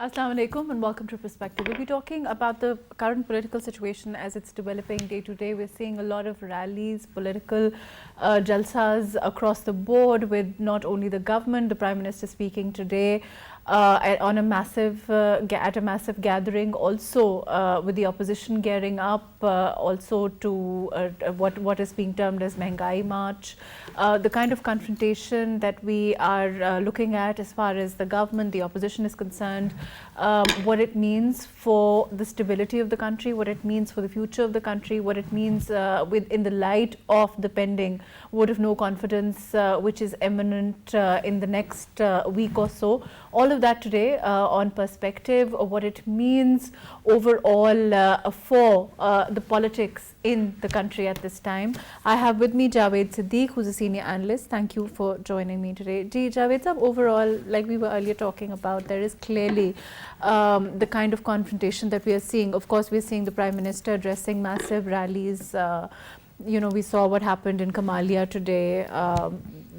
Assalamu alaikum and welcome to Perspective. We'll be talking about the current political situation as it's developing day to day. We're seeing a lot of rallies, political jalsas across the board, with not only the government, the Prime Minister speaking today on a massive at a massive gathering, also with the opposition gearing up, also to what is being termed as Mehengai March. The kind of confrontation that we are looking at as far as the government, the opposition is concerned, what it means for the stability of the country, what it means for the future of the country, what it means in the light of the pending vote of no confidence, which is imminent in the next week or so. All of that today on Perspective, what it means overall for the politics in the country at this time. I have with me Javed Siddique, who's a senior analyst. Thank you for joining me today. Javed sir, overall, like we were earlier talking about, there is clearly the kind of confrontation that we are seeing. Of course, we're seeing the Prime Minister addressing massive rallies. You know, we saw what happened in Kamalia today.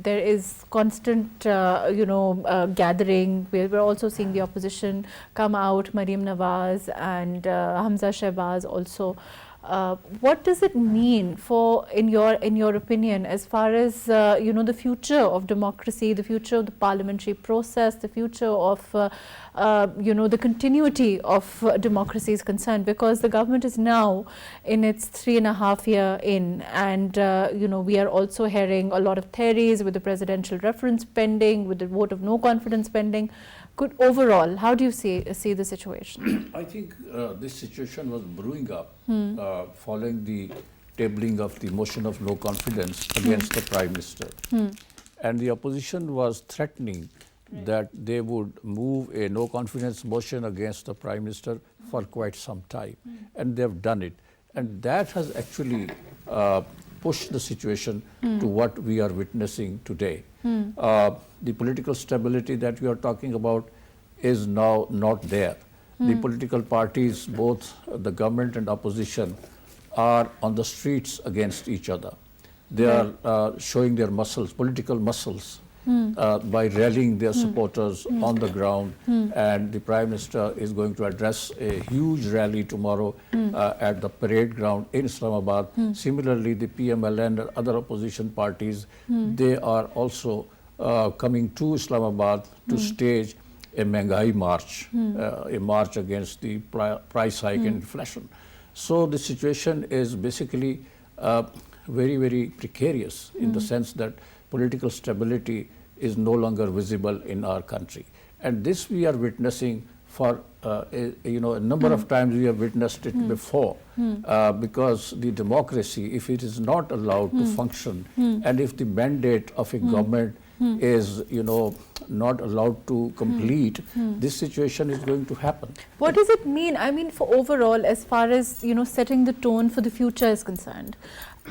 There is constant, gathering. We're also seeing the opposition come out, Mariam Nawaz and Hamza Shehbaz also. What does it mean for, in your opinion, as far as the future of democracy, the future of the parliamentary process, the future of the continuity of democracy is concerned? Because the government is now in its 3.5 year in, and we are also hearing a lot of theories with the presidential reference pending, with the vote of no confidence pending. Overall, how do you see the situation? I think this situation was brewing up following the tabling of the motion of no confidence against the Prime Minister. And the opposition was threatening that they would move a no confidence motion against the Prime Minister for quite some time. And they have done it. And that has actually pushed the situation to what we are witnessing today. The political stability that we are talking about is now not there. The political parties, both the government and opposition, are on the streets against each other. They are showing their muscles, political muscles, by rallying their supporters on the ground. And the Prime Minister is going to address a huge rally tomorrow at the parade ground in Islamabad. Similarly, the PMLN and other opposition parties, they are also coming to Islamabad to stage a Mehengai March, a march against the price hike and inflation. So the situation is basically very, very precarious in the sense that political stability is no longer visible in our country. And this we are witnessing for a number of times. We have witnessed it before, because the democracy, if it is not allowed to function, and if the mandate of a government is not allowed to complete, this situation is going to happen. What does it mean, I mean, for overall, as far as setting the tone for the future is concerned?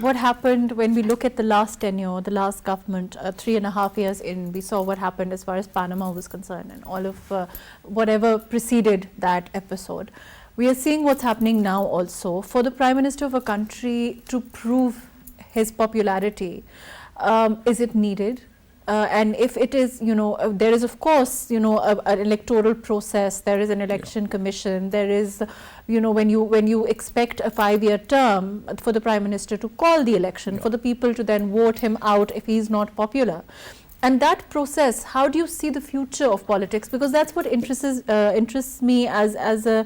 What happened when we look at the last tenure, the last government, 3.5 years in, we saw what happened as far as Panama was concerned and all of whatever preceded that episode. We are seeing what's happening now also. For the Prime Minister of a country to prove his popularity, is it needed? And if it is, there is of course, an electoral process, there is an election commission, there is, when you expect a 5-year term for the Prime Minister to call the election, for the people to then vote him out if he's not popular. And that process, how do you see the future of politics? Because that's what interests me as a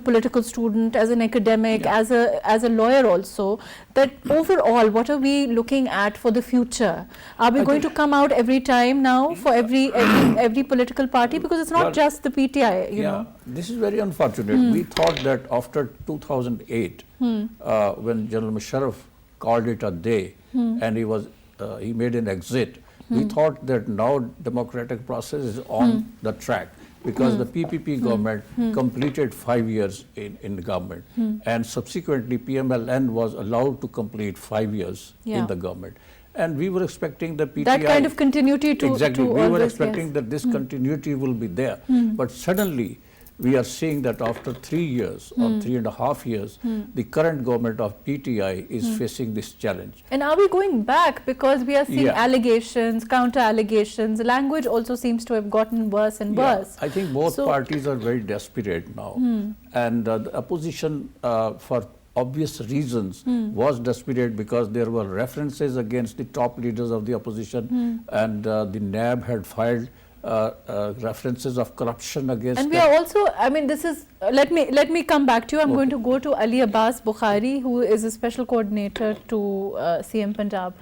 political student, as an academic, as a lawyer also. That overall, what are we looking at for the future? Are we going to come out every time now for every political party? Because it's not just the PTI. You know. This is very unfortunate. We thought that after 2008, when General Musharraf called it a day, and he made an exit. We thought that now democratic process is on the track, because the PPP government completed 5 years in the government, and subsequently PMLN was allowed to complete 5 years in the government. And we were expecting the PTI... That kind of continuity to... Exactly. To we were always, expecting that this continuity will be there. But suddenly, we are seeing that after 3 years or 3.5 years, the current government of PTI is facing this challenge. And are we going back, because we are seeing allegations, counter allegations, language also seems to have gotten worse and worse. I think both parties are very desperate now, and the opposition for obvious reasons was desperate because there were references against the top leaders of the opposition, and the NAB had filed references of corruption against. And we are also, I mean, this is, let me come back to you. I'm going to go to Ali Abbas Bukhari, who is a special coordinator to CM Punjab.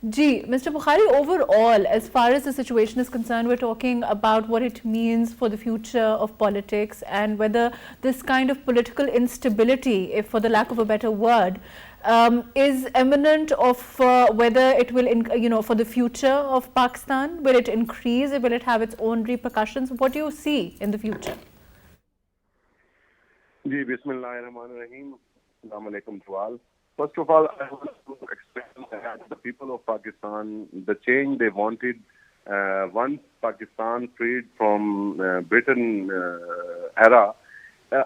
Mr. Bukhari, overall, as far as the situation is concerned, we're talking about what it means for the future of politics and whether this kind of political instability, if for the lack of a better word, is eminent of whether it will, for the future of Pakistan, will it increase, will it have its own repercussions? What do you see in the future? Bismillahirrahmanirrahim. Assalamu alaikum to all. First of all, I want to explain that the people of Pakistan, the change they wanted, once Pakistan freed from Britain era,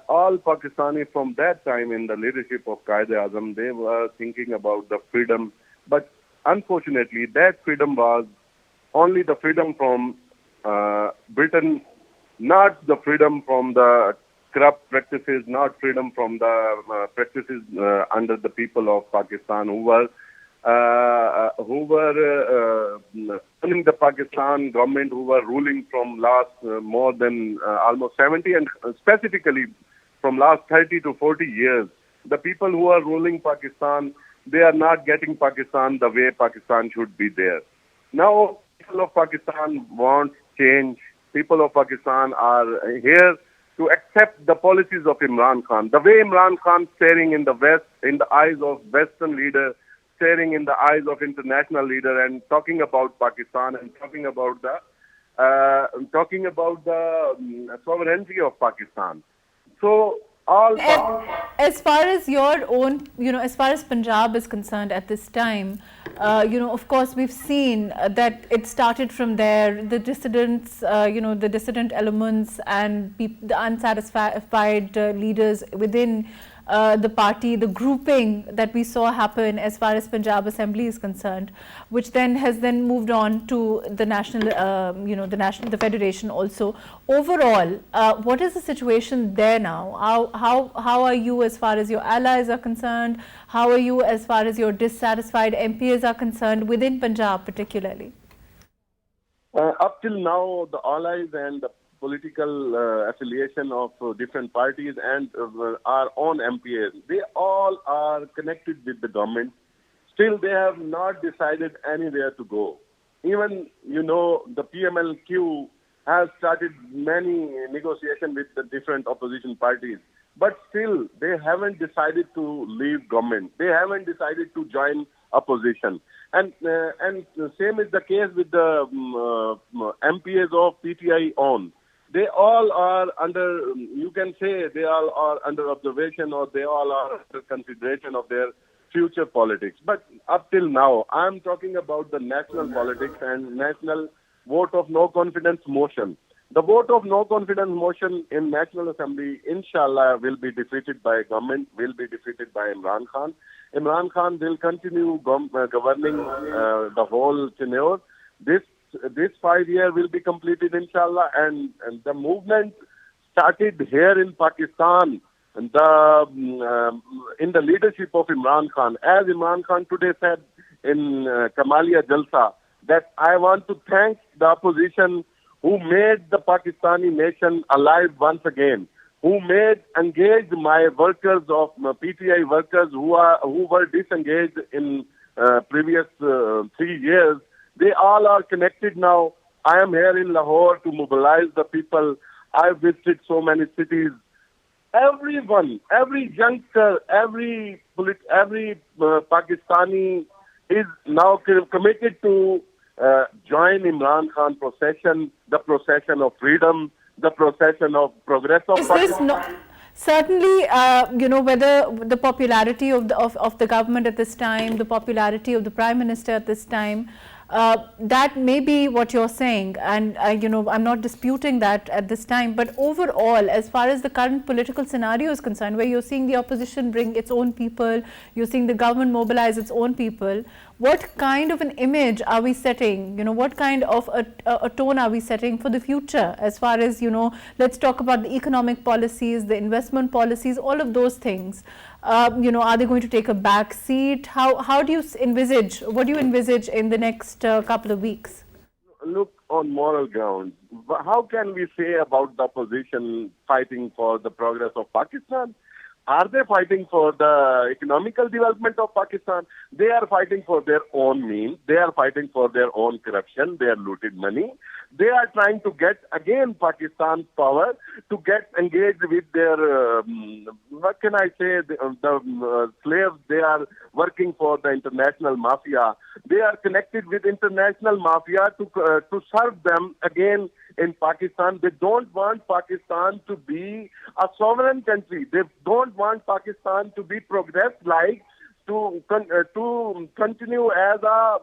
all Pakistani from that time in the leadership of Qaeda-e-Azam, they were thinking about the freedom. But unfortunately, that freedom was only the freedom from Britain, not the freedom from the corrupt practices, not freedom from the practices under the people of Pakistan who were running the Pakistan government, who were ruling from last more than almost 70, and specifically from last 30 to 40 years. The people who are ruling Pakistan, they are not getting Pakistan the way Pakistan should be there. Now, people of Pakistan want change. People of Pakistan are here to accept the policies of Imran Khan. The way Imran Khan staring in the West, in the eyes of Western leader, staring in the eyes of international leader, and talking about Pakistan and talking about the sovereignty of Pakistan. So all. As far as your own, as far as Punjab is concerned at this time, of course, we've seen that it started from there. The dissidents, the dissident elements and the unsatisfied leaders within the party, the grouping that we saw happen as far as Punjab Assembly is concerned, which then has moved on to the national, the federation also. Overall, what is the situation there now? How are you as far as your allies are concerned? How are you as far as your dissatisfied MPs are concerned within Punjab particularly? Up till now, the allies and the political affiliation of different parties and our own MPs, they all are connected with the government. Still, they have not decided anywhere to go. Even, the PMLQ has started many negotiations with the different opposition parties. But still, they haven't decided to leave government. They haven't decided to join opposition. And same is the case with the MPs of PTI on. They all are under, you can say they all are under observation, or they all are under consideration of their future politics. But up till now, I'm talking about the national politics and national vote of no confidence motion. The vote of no confidence motion in National Assembly, inshallah, will be defeated by government, will be defeated by Imran Khan. Imran Khan will continue governing the whole tenure. This 5 year will be completed, inshallah, and the movement started here in Pakistan in the leadership of Imran Khan. As Imran Khan today said in Kamalia Jalsa, that I want to thank the opposition who made the Pakistani nation alive once again, who engaged my workers of PTI workers who were disengaged in previous 3 years. They all are connected now. I am here in Lahore to mobilize the people. I visited so many cities. Everyone, every youngster, every Pakistani is now committed to join Imran Khan procession, the procession of freedom, the procession of progress of Pakistan. Certainly, whether the popularity of the government at this time, the popularity of the Prime Minister at this time, That may be what you're saying, and I'm not disputing that at this time. But overall, as far as the current political scenario is concerned, where you're seeing the opposition bring its own people, you're seeing the government mobilize its own people, what kind of an image are we setting? What kind of a tone are we setting for the future? As far as let's talk about the economic policies, the investment policies, all of those things. Are they going to take a back seat? How do you envisage, what do you envisage in the next couple of weeks? Look, on moral grounds, how can we say about the opposition fighting for the progress of Pakistan? Are they fighting for the economical development of Pakistan? They are fighting for their own means. They are fighting for their own corruption, their looted money. They are trying to get, again, Pakistan's power to get engaged with their, what can I say, the slaves. They are working for the international mafia. They are connected with international mafia to serve them again in Pakistan. They don't want Pakistan to be a sovereign country. They don't want Pakistan to be progressed-like, to continue as a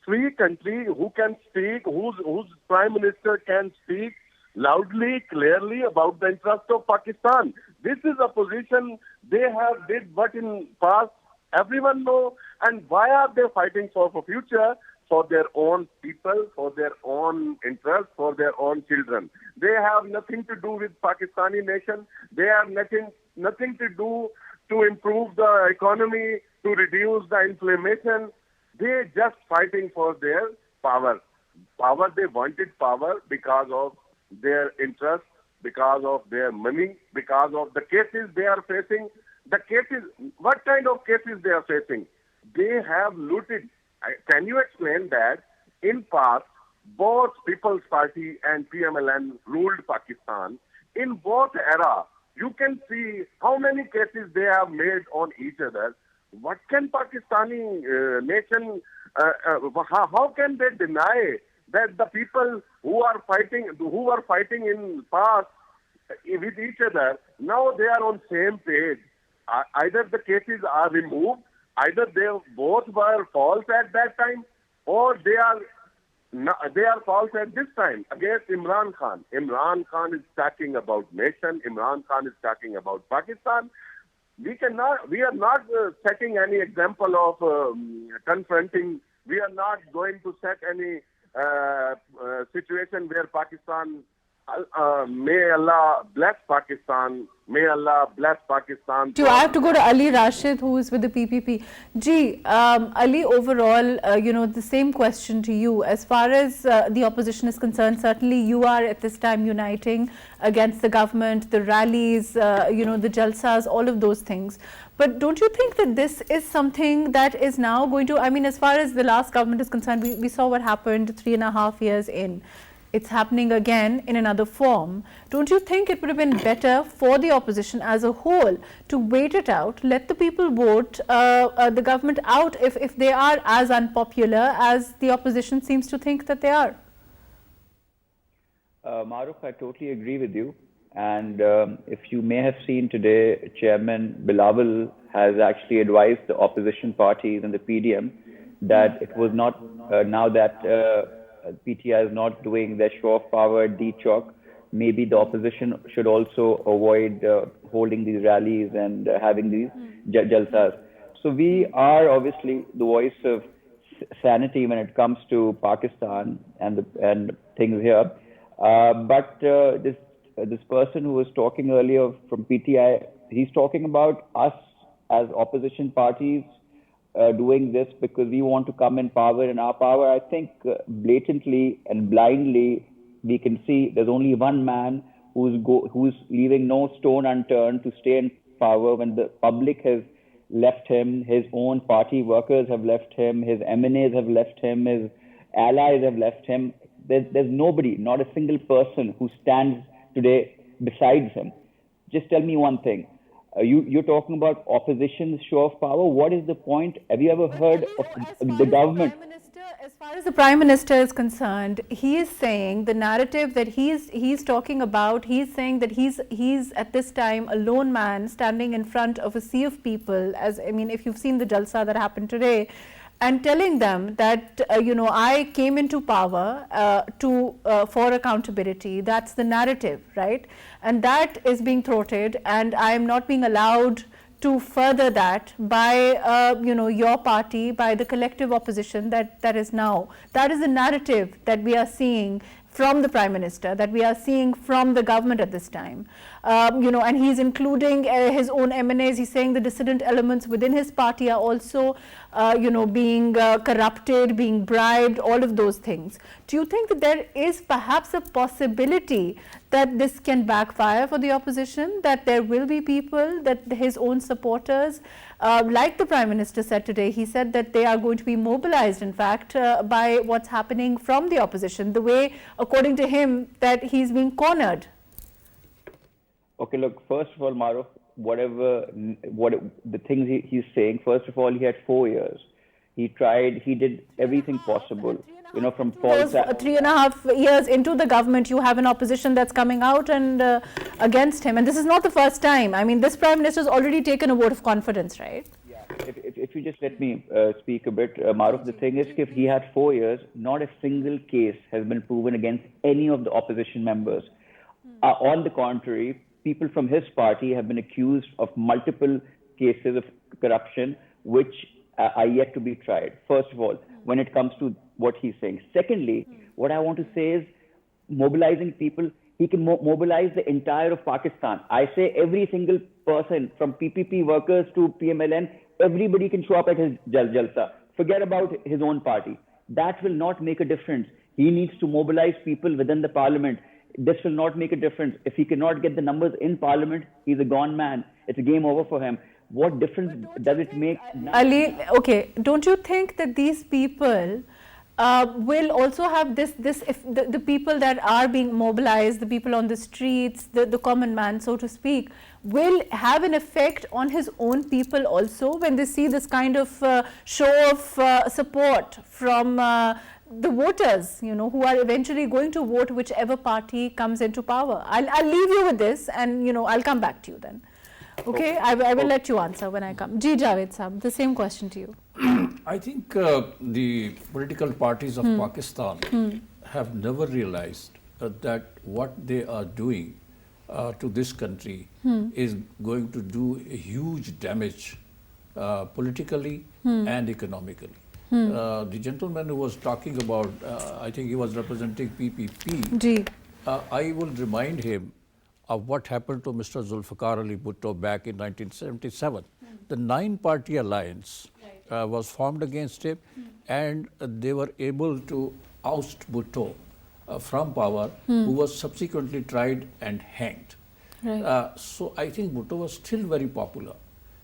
free country who can speak, whose prime minister can speak loudly, clearly about the interest of Pakistan. This is a position they have did what in past everyone know. And why are they fighting for future? For their own people, for their own interests, for their own children. They have nothing to do with Pakistani nation. They have nothing to do to improve the economy, to reduce the inflation. They just fighting for their power. They wanted power because of their interests, because of their money, because of the cases they are facing. What kind of cases they are facing? They have looted. Can you explain that in past, both People's Party and PMLN ruled Pakistan? In both era, you can see how many cases they have made on each other. What can Pakistani nation, how can they deny that the people who are fighting in past with each other, now they are on same page? Either the cases are removed, either they both were false at that time, or they are false at this time against Imran Khan. Imran Khan is talking about nation. Imran Khan is talking about Pakistan. We are not setting any example of confronting. We are not going to set any situation where Pakistan. May Allah bless Pakistan. May Allah bless Pakistan. I have to go to Ali Rashid, who is with the PPP. Ali, overall, the same question to you. As far as the opposition is concerned, certainly you are at this time uniting against the government, the rallies, the Jalsas, all of those things. But don't you think that this is something that is now going to, as far as the last government is concerned, we saw what happened 3.5 years in. It's happening again in another form. Don't you think it would have been better for the opposition as a whole to wait it out, let the people vote the government out if they are as unpopular as the opposition seems to think that they are? MARUKH, I totally agree with you. And if you may have seen today, Chairman Bilawal has actually advised the opposition parties and the PDM that it was not, now that PTI is not doing their show of power, D-chalk, maybe the opposition should also avoid holding these rallies and having these jalsas. So we are obviously the voice of sanity when it comes to Pakistan and things here. But this person who was talking earlier from PTI, he's talking about us as opposition parties doing this because we want to come in power. And our power, I think, blatantly and blindly, we can see there's only one man who's leaving no stone unturned to stay in power when the public has left him, his own party workers have left him, his MNAs have left him, his allies have left him. There's nobody, not a single person who stands today besides him. Just tell me one thing. You're talking about opposition's show of power. What is the point? Have you ever heard of the government? As far as the Prime Minister is concerned, he is saying the narrative that he's talking about, he's saying that he's at this time a lone man standing in front of a sea of people. If you've seen the Jalsa that happened today, and telling them that, I came into power for accountability. That's the narrative, right? And that is being thwarted, and I am not being allowed to further that by, your party, by the collective opposition that is now. That is the narrative that we are seeing from the Prime Minister, that we are seeing from the government at this time. And he's including his own MNAs. He's saying the dissident elements within his party are also, being corrupted, being bribed, all of those things. Do you think that there is perhaps a possibility that this can backfire for the opposition, that there will be people, that his own supporters, like the Prime Minister said today, he said that they are going to be mobilized, in fact, by what's happening from the opposition, the way, according to him, that he's being cornered? Okay, look, first of all, MARUKH, the things he's saying, first of all, he had 4 years. He did everything possible, from false... 3.5 years into the government, you have an opposition that's coming out and against him. And this is not the first time. I mean, this Prime Minister has already taken a vote of confidence, right? Yeah. If you just let me speak a bit, MARUKH, the thing is, if he had 4 years, not a single case has been proven against any of the opposition members. On the contrary, people from his party have been accused of multiple cases of corruption, which are yet to be tried. First of all, when it comes to what he's saying. Secondly, what I want to say is mobilizing people. He can mobilize the entire of Pakistan. I say every single person, from PPP workers to PMLN, everybody can show up at his Jalsa. Forget about his own party. That will not make a difference. He needs to mobilize people within the parliament. This will not make a difference. If he cannot get the numbers in parliament, he's a gone man. It's a game over for him. What difference does it make? Ali, okay, don't you think that these people will also have if the people that are being mobilized, the people on the streets, the common man, so to speak, will have an effect on his own people also when they see this kind of show of support from the voters, who are eventually going to vote whichever party comes into power? I'll leave you with this, and I'll come back to you then. Okay, I will let you answer when I come. Ji Javed Saab, the same question to you. I think the political parties of Pakistan have never realized that what they are doing to this country is going to do a huge damage politically and economically. The gentleman who was talking about, I think he was representing PPP. I will remind him of what happened to Mr. Zulfikar Ali Bhutto back in 1977. The 9-party alliance was formed against him, and they were able to oust Bhutto from power, who was subsequently tried and hanged. Right. So I think Bhutto was still very popular.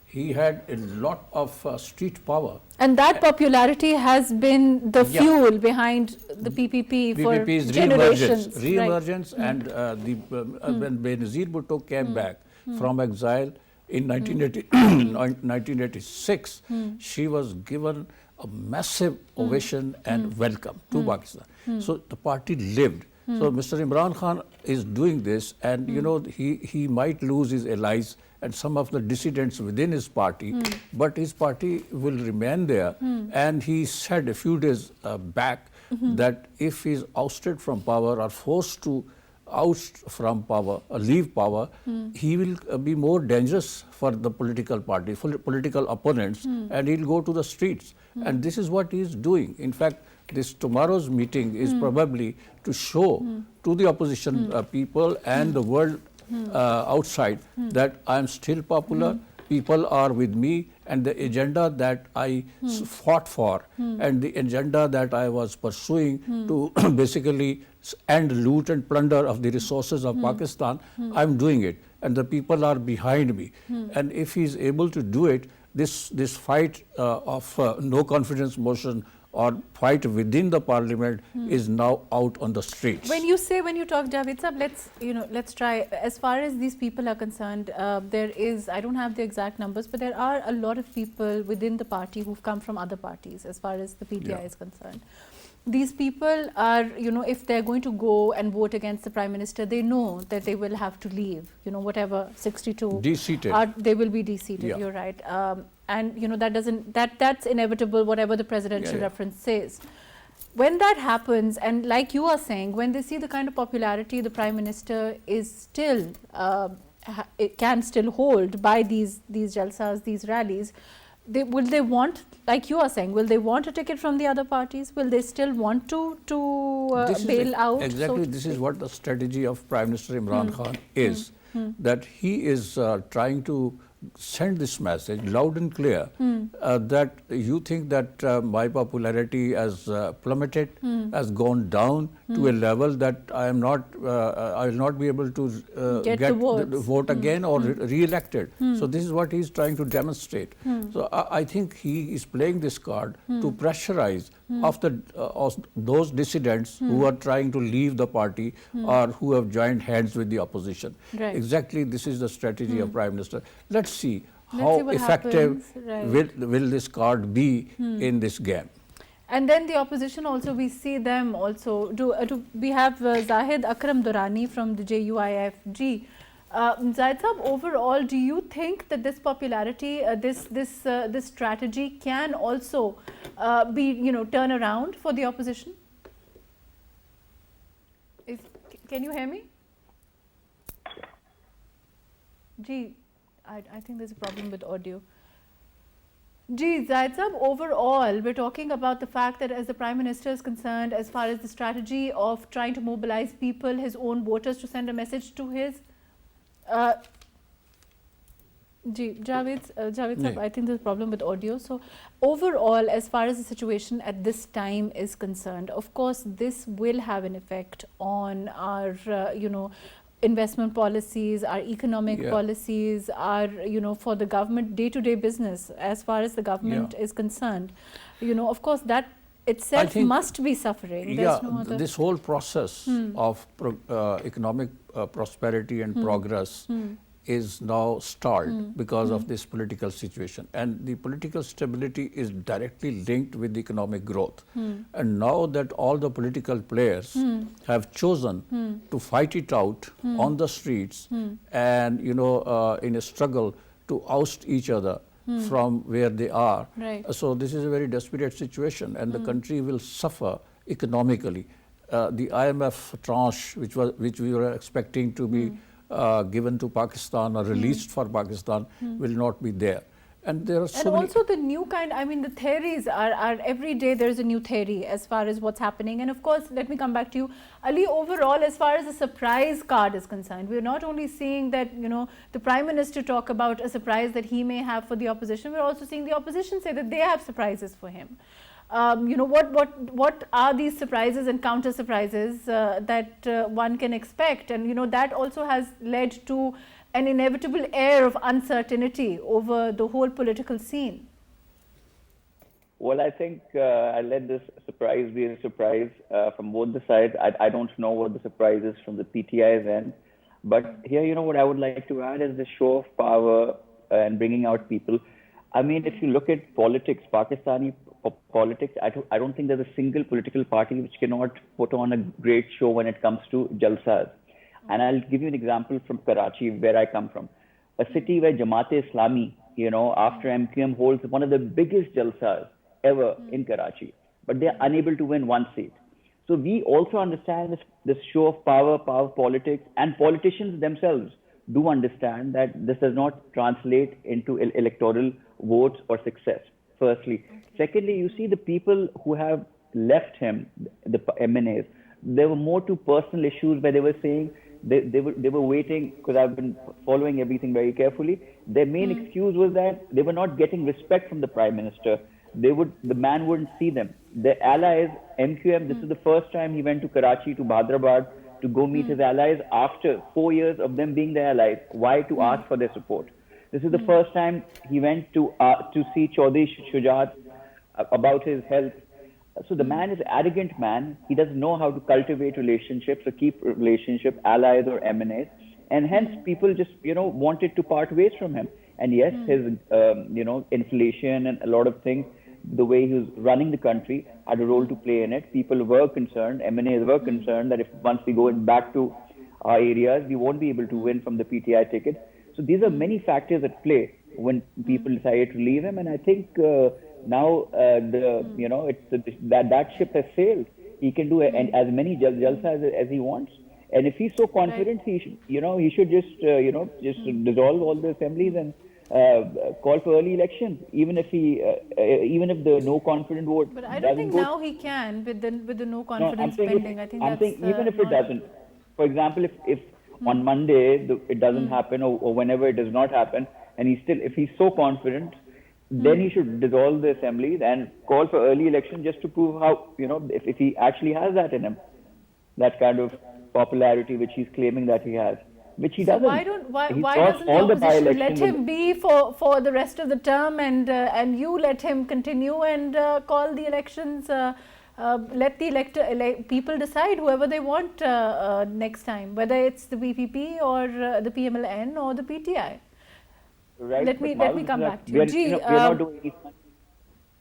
He had a lot of street power. And that popularity has been the fuel behind the PPP for generations. Re-emergence, and when Benazir Bhutto came back from exile in 1986, she was given a massive ovation and welcome to Pakistan. So the party lived. So Mr. Imran Khan is doing this, and he might lose his allies and some of the dissidents within his party, but his party will remain there. And he said a few days back that if he is ousted from power or forced to oust from power or leave power, he will be more dangerous for the political party, for political opponents, and he'll go to the streets. And this is what he is doing. In fact, this tomorrow's meeting is probably to show to the opposition people and the world outside that I am still popular, people are with me, and the agenda that I fought for and the agenda that I was pursuing to basically end loot and plunder of the resources of Pakistan, I'm doing it, and the people are behind me. And if he is able to do it, this fight of no confidence motion or fight within the parliament is now out on the streets. When you talk, Javed Saab, let's try. As far as these people are concerned, there is, I don't have the exact numbers, but there are a lot of people within the party who've come from other parties as far as the PTI is concerned. these people are, if they're going to go and vote against the Prime Minister, they know that they will have to leave, whatever, 62. De-seated. They will be de-seated, Yeah. you're right. And, that's inevitable, whatever the presidential reference says. When that happens, and like you are saying, when they see the kind of popularity the Prime Minister is still, it can still hold by these jalsas, these rallies, will they want, like you are saying, will they want a ticket from the other parties? Will they still want to bail out? Exactly, this is what the strategy of Prime Minister Imran Khan is, that he is trying to send this message loud and clear that you think that my popularity has plummeted, has gone down to a level that I am not, I will not be able to get the vote again or re-elected. So this is what he is trying to demonstrate. So I think he is playing this card to pressurize of those dissidents who are trying to leave the party or who have joined hands with the opposition. Right. Exactly, this is the strategy of Prime Minister. Let's see how effective will this card be in this game. And then the opposition also, we see them also. We have Zahid Akram Durrani from the JUIFG. Zahid Saab, overall, do you think that this popularity, this strategy can also be, turn around for the opposition? Can you hear me? Gee, I think there's a problem with audio. Gee, Zahid Saab, overall, we're talking about the fact that as the Prime Minister is concerned, as far as the strategy of trying to mobilize people, his own voters, to send a message to his... Javed Saab, I think there's a problem with audio. So, overall, as far as the situation at this time is concerned, of course, this will have an effect on our, investment policies, our economic policies, our, for the government day-to-day business, as far as the government is concerned. Of course, that itself must be suffering. There's no other... This whole process of economic prosperity and progress is now stalled because of this political situation, and the political stability is directly linked with the economic growth. And now that all the political players have chosen to fight it out on the streets and in a struggle to oust each other from where they are. So this is a very desperate situation, and the country will suffer economically. The IMF tranche, which we were expecting to be given to Pakistan or released for Pakistan, will not be there. And there are so many... also the new kind, the theories are every day there's a new theory as far as what's happening. And of course, let me come back to you, Ali. Overall, as far as the surprise card is concerned, we're not only seeing that, the Prime Minister talk about a surprise that he may have for the opposition, we're also seeing the opposition say that they have surprises for him. What are these surprises and counter surprises that one can expect? And that also has led to an inevitable air of uncertainty over the whole political scene. Well, I think I'll let this surprise be a surprise from both the sides. I don't know what the surprise is from the PTI's end. But here, what I would like to add is the show of power and bringing out people. If you look at politics, Pakistani politics, I don't think there's a single political party which cannot put on a great show when it comes to Jalsas. And I'll give you an example from Karachi, where I come from. A city where Jamaat-e-Islami, after MQM holds one of the biggest Jalsas ever in Karachi, but they're unable to win one seat. So we also understand this show of power politics, and politicians themselves do understand that this does not translate into electoral votes or success, firstly. Secondly, you see the people who have left him, the MNAs, there were more to personal issues where they were saying they were waiting, because I've been following everything very carefully. Their main excuse was that they were not getting respect from the Prime Minister. The man wouldn't see them. Their allies, MQM, this is the first time he went to Karachi, to Hyderabad, to go meet his allies after 4 years of them being their allies. Why? To ask for their support. This is the first time he went to see Chaudhry Shujaat about his health. So the man is an arrogant man. He doesn't know how to cultivate relationships or keep relationship, allies or MNAs. And hence people just, wanted to part ways from him. And yes, his, inflation and a lot of things, the way he was running the country, had a role to play in it. People were concerned, MNAs were concerned that if once we go back to our areas, we won't be able to win from the PTI ticket. So these are many factors at play when people decided to leave him, and I think now that ship has sailed. He can do as many jalsas as he wants, and if he's so confident, he should just dissolve all the assemblies and call for early election, even if the no confident vote. But I don't think now he can with the no confidence pending. I think that's even if it doesn't. For example, if on Monday it doesn't happen, or whenever it does not happen, and if he's so confident, then he should dissolve the assemblies and call for early election, just to prove how, if he actually has that in him, that kind of popularity which he's claiming that he has, which he doesn't. Why doesn't the opposition let him be for the rest of the term, and you let him continue and call the elections? Let the people decide whoever they want next time, whether it's the BPP or the PMLN or the PTI. Right. Let me come back to you.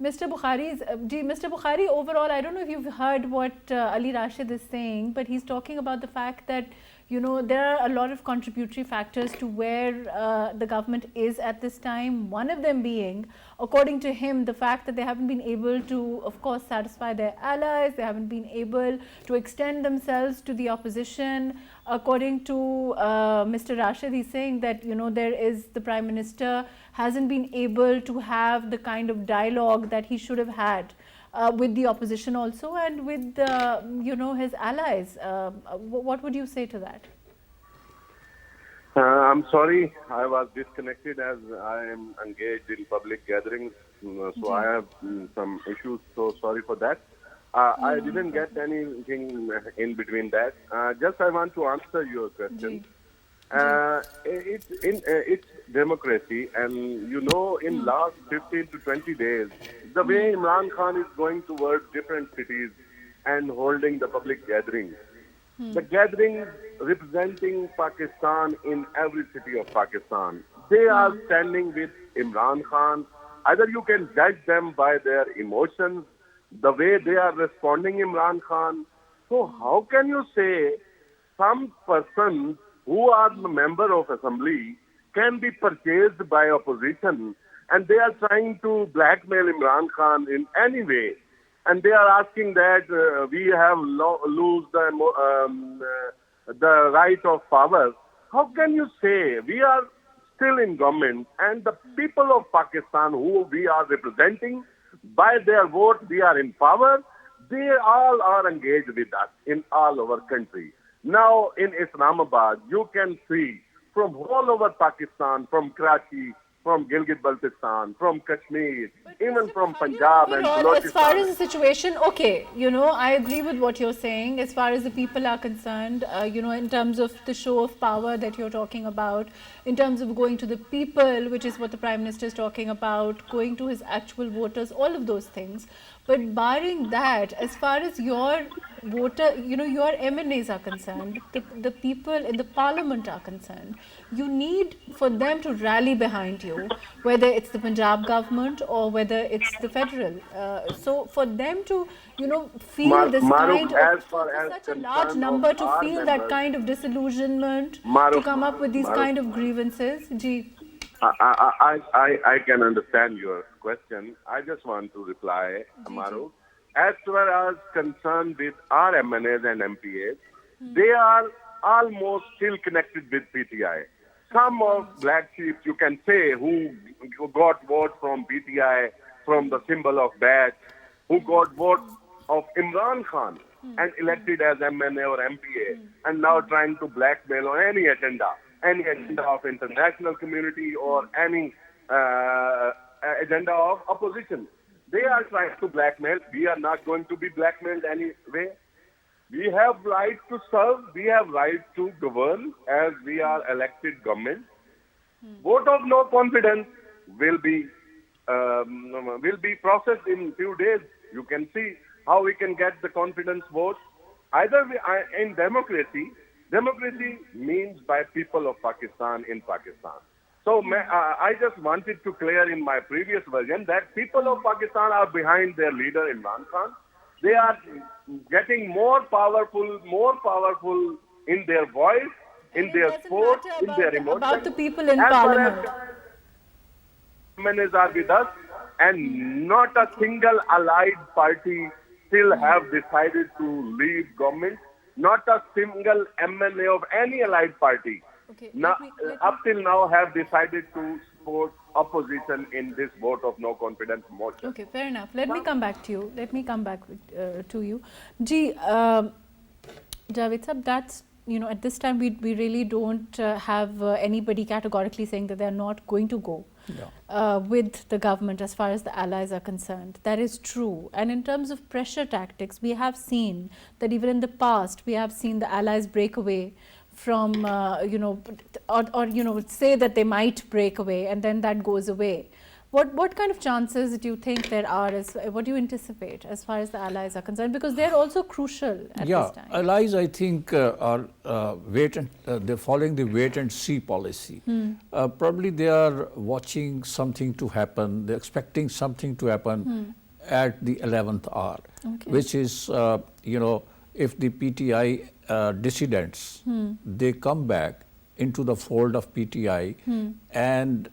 Mr. Bukhari, overall, I don't know if you've heard what Ali Rashid is saying, but he's talking about the fact that there are a lot of contributory factors to where the government is at this time. One of them being, according to him, the fact that they haven't been able to, of course, satisfy their allies. They haven't been able to extend themselves to the opposition. According to Mr. Rashid, he's saying that, the Prime Minister hasn't been able to have the kind of dialogue that he should have had with the opposition also, and with his allies. What would you say to that? I'm sorry, I was disconnected as I am engaged in public gatherings, so I have some issues, so sorry for that. I didn't get anything in between that. Just I want to answer your question. It's democracy, and in last 15 to 20 days, the way Imran Khan is going towards different cities and holding the public gatherings, the gatherings representing Pakistan in every city of Pakistan, they are standing with Imran Khan. Either you can judge them by their emotions, the way they are responding Imran Khan. So how can you say some persons who are the member of assembly can be purchased by opposition, and they are trying to blackmail Imran Khan in any way, and they are asking that we have lose the right of power? How can you say? We are still in government, and the people of Pakistan who we are representing, by their vote we are in power. They all are engaged with us in all our country. Now in Islamabad, you can see from all over Pakistan, from Karachi, from Gilgit-Baltistan, from Kashmir, even from Punjab and Balochistan. As far as the situation, okay, I agree with what you're saying. As far as the people are concerned, in terms of the show of power that you're talking about, in terms of going to the people, which is what the Prime Minister is talking about, going to his actual voters, all of those things. But barring that, as far as your voter, your MNAs are concerned, the people in the parliament are concerned, you need for them to rally behind you, whether it's the Punjab government or whether it's the federal. So for them to, feel this kind of, such a large number to feel that kind of disillusionment, to come up with these kind of grievances. I can understand your question. I just want to reply, MARUKH. As far as concerned with our MNAs and MPAs, they are almost still connected with PTI. Some of black sheep, you can say, who got votes from PTI, from the symbol of bat, who got votes of Imran Khan and elected as MNA or MPA, and now trying to blackmail on any agenda of international community or any agenda of opposition. They are trying to blackmail. We are not going to be blackmailed anyway. We have right to serve. We have right to govern as we are elected government. Vote of no confidence will be processed in few days. You can see how we can get the confidence vote. Either in democracy means by people of Pakistan in Pakistan. So I just wanted to clear in my previous version that people of Pakistan are behind their leader Imran Khan. They are getting more powerful in their voice, in their sport, in their emotions. About the people in as Parliament. Far as MNAs are with us, and not a single allied party still have decided to leave government. Not a single MNA of any allied party Okay, up till now have decided to support opposition in this vote of no confidence motion. Okay, fair enough. Let me come back to you. To you. Ji, Javed Sab, that's, at this time we really don't have anybody categorically saying that they're not going to go with the government as far as the allies are concerned. That is true. And in terms of pressure tactics, we have seen that even in the past, we have seen the allies break away from, or say that they might break away and then that goes away. What kind of chances do you think there are? What do you anticipate as far as the allies are concerned? Because they're also crucial at this time. Allies, I think, are they're following the wait and see policy. Probably they are watching something to happen. They're expecting something to happen at the 11th hour, which is, if the PTI dissidents, they come back into the fold of PTI and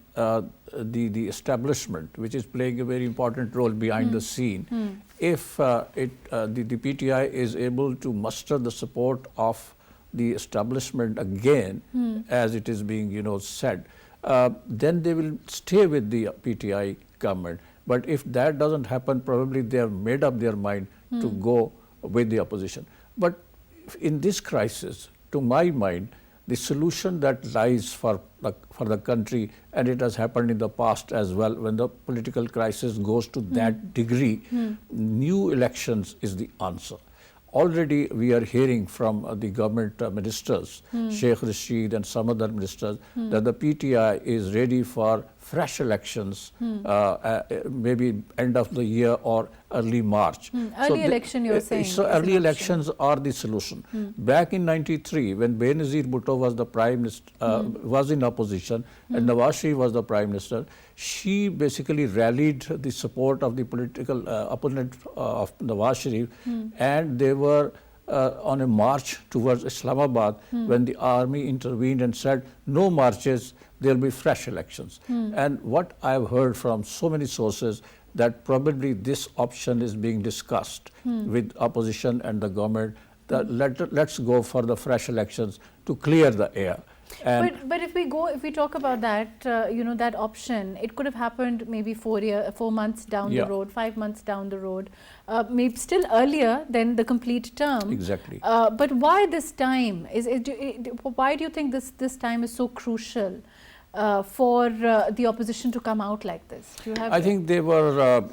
the establishment, which is playing a very important role behind the scene, if the PTI is able to muster the support of the establishment again, as it is being said, then they will stay with the PTI government. But if that doesn't happen, probably they have made up their mind to go with the opposition. But in this crisis, to my mind, the solution that lies for the country, and it has happened in the past as well, when the political crisis goes to that degree, new elections is the answer. Already we are hearing from the government ministers, Sheikh Rashid and some other ministers, that the PTI is ready for fresh elections, maybe end of the year or early March. Early election, you're saying. So early elections are the solution. Back in '93, when Benazir Bhutto was the prime minister, was in opposition, and Nawaz Sharif was the prime minister, she basically rallied the support of the political opponent of Nawaz Sharif, and they were on a march towards Islamabad when the army intervened and said, no marches, there will be fresh elections. And what I've heard from so many sources, that probably this option is being discussed with opposition and the government, that let's go for the fresh elections to clear the air. But if we talk about that, that option, it could have happened maybe 4 months down the road, 5 months down the road, maybe still earlier than the complete term. Exactly. But why this time? Why do you think this time is so crucial for the opposition to come out like this? I think they were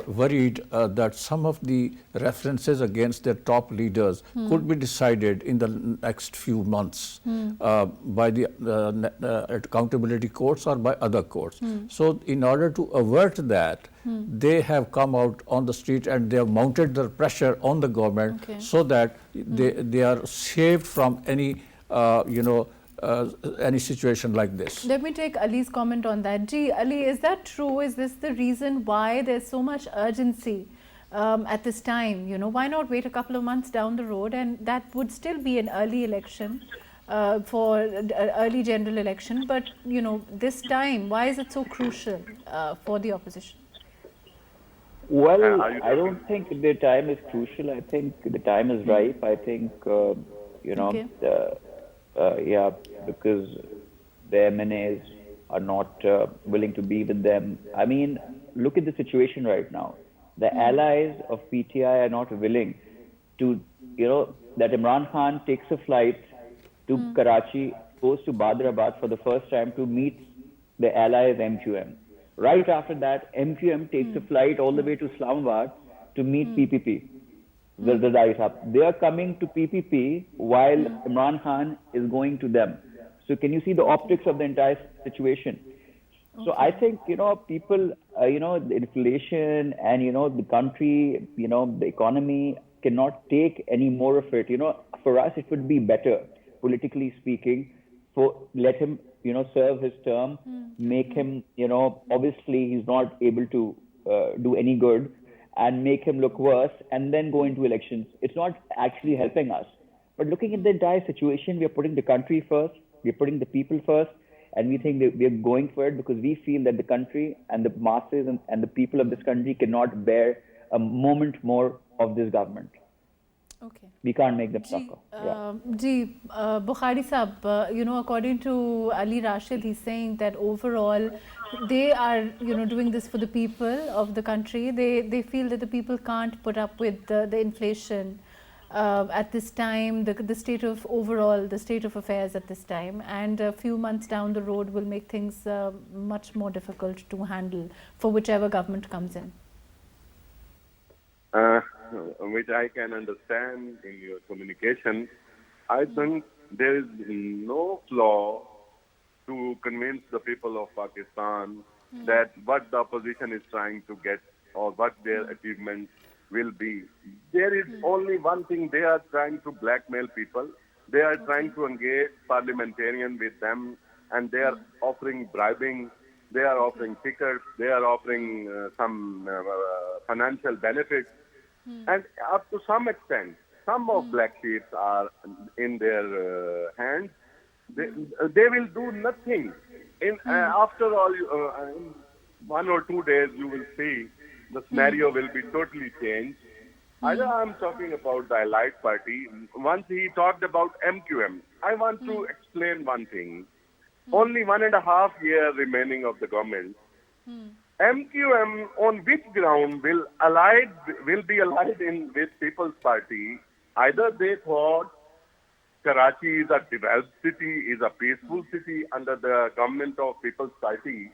worried that some of the references against their top leaders could be decided in the next few months by the accountability courts or by other courts. So in order to avert that, they have come out on the street and they have mounted the pressure on the government so that they are saved from any any situation like this. Let me take Ali's comment on that. Ji, Ali, is that true? Is this the reason why there's so much urgency at this time? Why not wait a couple of months down the road, and that would still be an early election for early general election. But this time, why is it so crucial for the opposition? Well, I don't think the time is crucial. I think the time is ripe. I think because the MNAs are not willing to be with them. I mean, look at the situation right now. The allies of PTI are not willing to, that Imran Khan takes a flight to Karachi, goes to Badrabad for the first time to meet the allies MQM. Right after that, MQM takes a flight all the way to Islamabad to meet PPP. They are coming to PPP while Imran Khan is going to them. So can you see the optics of the entire situation? So I think, people, the inflation and, the country, the economy cannot take any more of it. For us, it would be better, politically speaking, let him, serve his term, make him, obviously he's not able to do any good, and make him look worse, and then go into elections. It's not actually helping us. But looking at the entire situation, we are putting the country first, we are putting the people first, and we think that we are going for it because we feel that the country and the masses and the people of this country cannot bear a moment more of this government. Okay. We can't make them suffer. Bukhari Sahab, according to Ali Rashid, he's saying that overall they are, doing this for the people of the country. They feel that the people can't put up with the inflation at this time, the state of affairs at this time, and a few months down the road will make things much more difficult to handle for whichever government comes in. Which I can understand in your communication. I think there is no flaw to convince the people of Pakistan that what the opposition is trying to get or what their achievements will be. There is only one thing: they are trying to blackmail people. They are trying to engage parliamentarians with them, and they are offering bribing. They are offering tickets. They are offering some financial benefits. And up to some extent, some of black sheep are in their hands. They will do nothing. After all, in 1 or 2 days, you will see the scenario will be totally changed. I'm talking about the Allied Party. Once he talked about MQM, I want to explain one thing. Only 1.5 years remaining of the government. MQM, on which ground will be allied with People's Party? Either they thought Karachi is a developed city, is a peaceful city under the government of People's Party.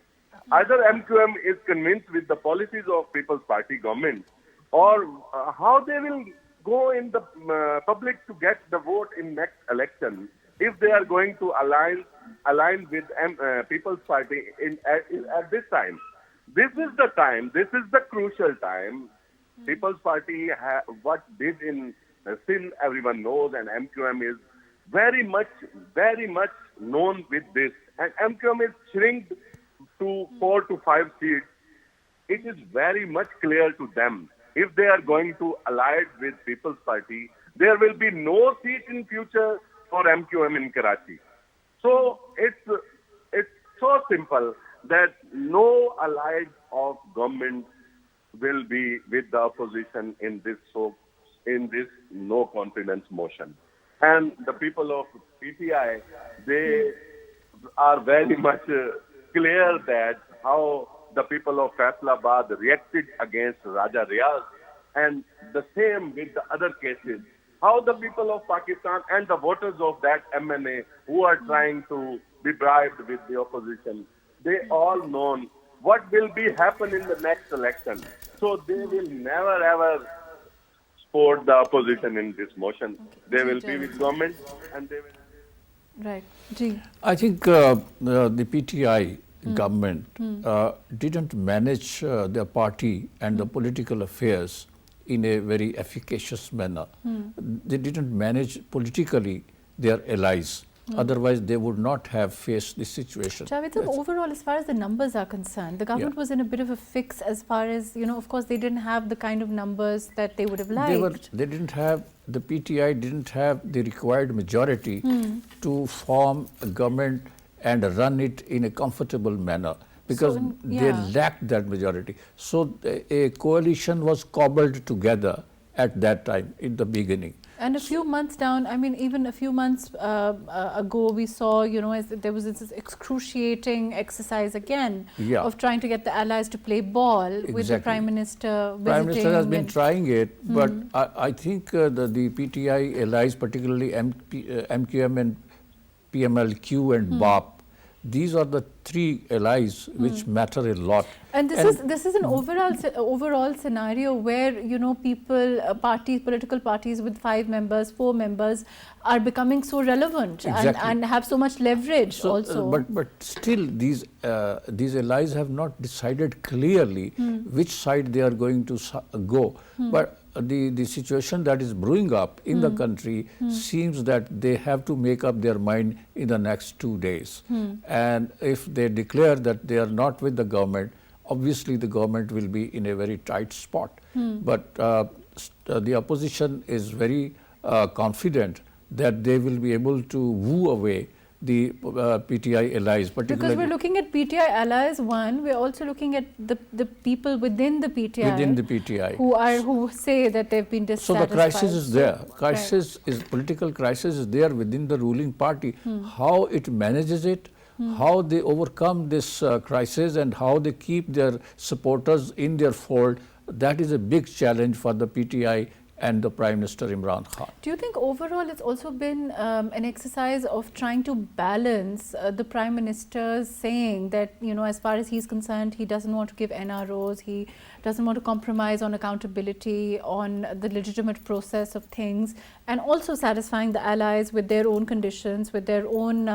Either MQM is convinced with the policies of People's Party government, or how they will go in the public to get the vote in next election if they are going to align with People's Party at this time. This is the time, this is the crucial time. People's Party, what did in Sindh, everyone knows, and MQM is very much known with this. And MQM is shrinked to 4 to 5 seats. It is very much clear to them. If they are going to ally with People's Party, there will be no seat in future for MQM in Karachi. So it's so simple that no allied of government will be with the opposition in this no confidence motion. And the people of PTI, they are very much clear that how the people of Faisalabad reacted against Raja Riaz, and the same with the other cases. How the people of Pakistan and the voters of that MNA who are trying to be bribed with the opposition, they all know what will be happen in the next election. So they will never ever support the opposition in this motion. They will be with government and they will... Right. Ji. I think the PTI government didn't manage their party and the political affairs in a very efficacious manner. They didn't manage politically their allies. Otherwise, they would not have faced this situation. Javed, overall, as far as the numbers are concerned, the government was in a bit of a fix as far as, of course, they didn't have the kind of numbers that they would have liked. They didn't have, the PTI didn't have the required majority to form a government and run it in a comfortable manner, because they lacked that majority. So a coalition was cobbled together at that time, in the beginning. And a few months down, I mean, even a few months ago, we saw, as there was this excruciating exercise again of trying to get the allies to play ball with the Prime Minister visiting. Prime Minister has been trying it, but I think the PTI allies, particularly MQM and PMLQ and BAP, these are the three allies which matter a lot. And this is an overall scenario where political parties with 5 members, 4 members are becoming so relevant and have so much leverage also. But still, these allies have not decided clearly which side they are going to go. But the situation that is brewing up in the country seems that they have to make up their mind in the next 2 days. And if they declare that they are not with the government, obviously the government will be in a very tight spot. But the opposition is very confident that they will be able to woo away the PTI allies, particularly because we're looking at PTI allies. One, we're also looking at the people within the PTI, who say that they've been dissatisfied. So the crisis is there. Political crisis is there within the ruling party. How it manages it, how they overcome this crisis, and how they keep their supporters in their fold, that is a big challenge for the PTI and the Prime Minister Imran Khan. Do you think overall it's also been an exercise of trying to balance the Prime Minister's saying that, you know, as far as he's concerned, he doesn't want to give NROs, he doesn't want to compromise on accountability, on the legitimate process of things, and also satisfying the allies with their own conditions, with their own,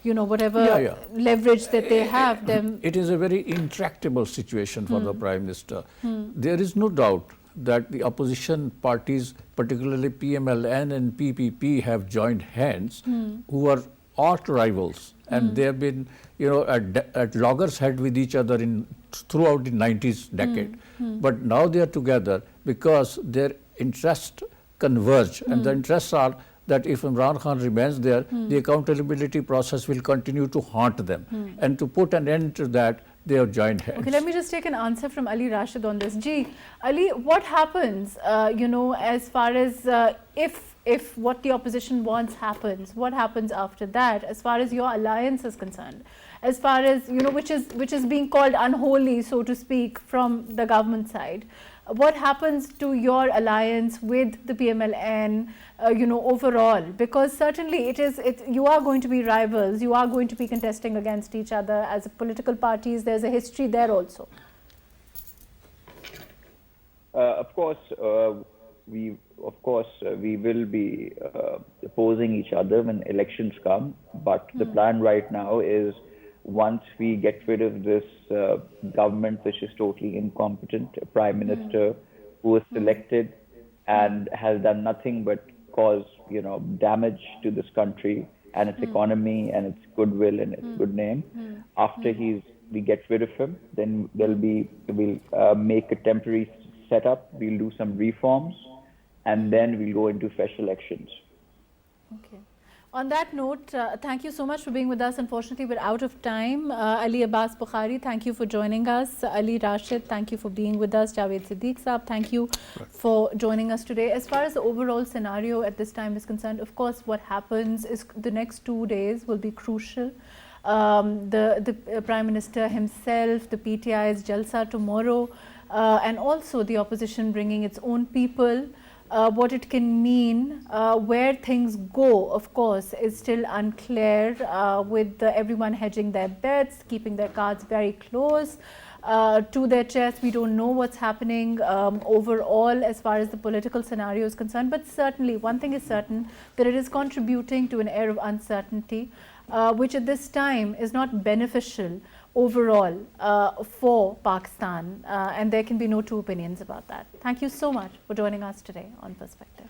you know, whatever leverage that they have. It is a very intractable situation for the Prime Minister. There is no doubt that the opposition parties, particularly PMLN and PPP, have joined hands, who are arch rivals, and they have been, you know, at loggerheads with each other throughout the 90s decade. But now they are together because their interests converge, and the interests are that if Imran Khan remains there, the accountability process will continue to haunt them. And to put an end to that, they have joined hands. Okay, let me just take an answer from Ali Rashid on this. Ali, what happens, you know, as far as if what the opposition wants happens, what happens after that, as far as your alliance is concerned, as far as, you know, which is being called unholy, so to speak, from the government side? What happens to your alliance with the PMLN, you know, overall? Because certainly you are going to be rivals, you are going to be contesting against each other as political parties. There's a history there also. Of course, we will be opposing each other when elections come. But the plan right now is, once we get rid of this government which is totally incompetent, a prime minister who was selected and has done nothing but cause, you know, damage to this country and its economy and its goodwill and its good name. After we get rid of him, then we'll make a temporary setup, we'll do some reforms, and then we'll go into fresh elections. Okay. On that note, thank you so much for being with us. Unfortunately, we're out of time. Ali Abbas Bukhari, thank you for joining us. Ali Rashid, thank you for being with us. Javed Siddique Saab, thank you for joining us today. As far as the overall scenario at this time is concerned, of course, what happens is the next 2 days will be crucial. The Prime Minister himself, the PTI's Jalsa tomorrow, and also the opposition bringing its own people. What it can mean, where things go, of course, is still unclear, with everyone hedging their bets, keeping their cards very close to their chest. We don't know what's happening overall as far as the political scenario is concerned, but certainly one thing is certain, that it is contributing to an air of uncertainty, which at this time is not beneficial overall for Pakistan, and there can be no two opinions about that. Thank you so much for joining us today on Perspective.